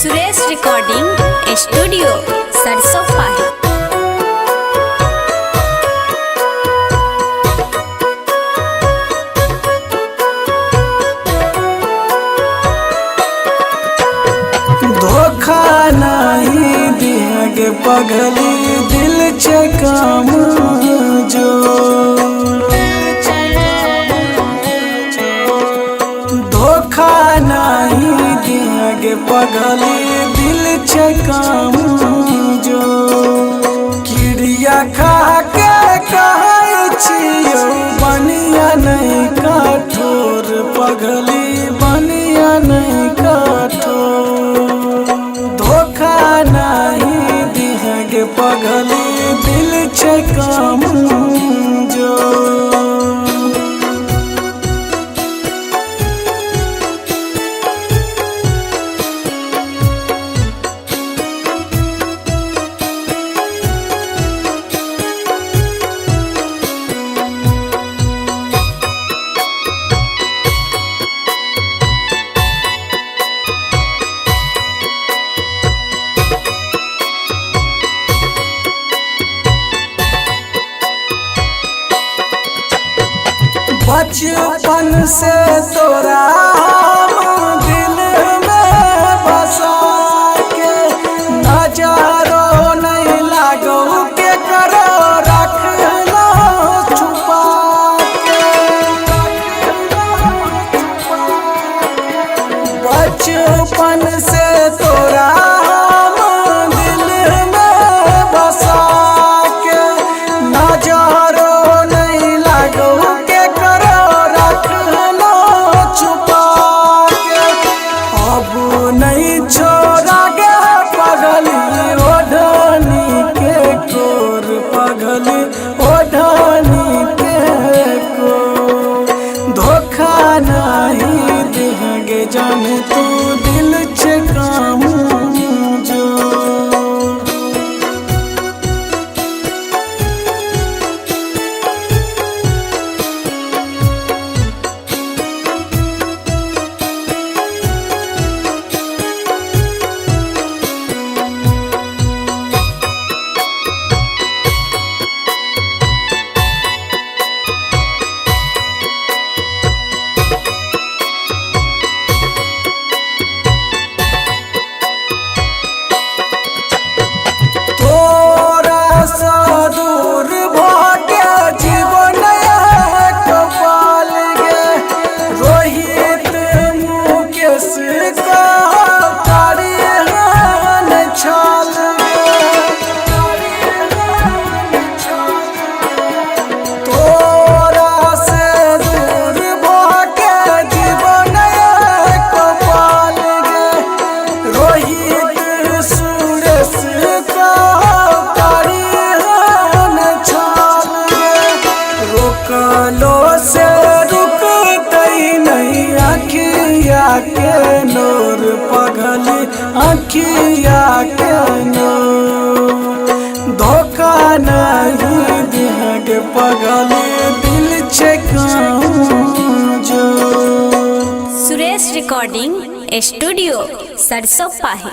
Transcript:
Suresh recording studio सरसों पाही। धोखा नहीं देंगे पगली दिल से काम जो धोखा नहीं देंगे पगली दिल से काम जो किड़िया खा के कहे छियो बनिया नहीं कठोर पगली बनिया नहीं कठोर धोखा नहीं देंगे पगली दिल से काम जो बचपन से तोरा दिल में बसा के नजरों नहीं लागो के करो रख लो छुपा के बचपन से तोरा दिल में बसा के नजरों नहीं लागो नहीं छोड़ा गया पगली ओढ़नी के कोर पगली ओढ़नी के को धोखा नहीं देंगे जान तू दिल से काम जो दूर भाग्य जीवन कपाल गे रोहित मुकेश का छाल तोरा से दूर भाग्य जीवन कपाल गे रोहित सुरेश का रोकलो से रुकते नहीं अखिया के नूर पगली अखिया के नूर धोखा नहीं देंगे पगली दिल से काम जो सुरेश रिकॉर्डिंग स्टूडियो सरसों पाही।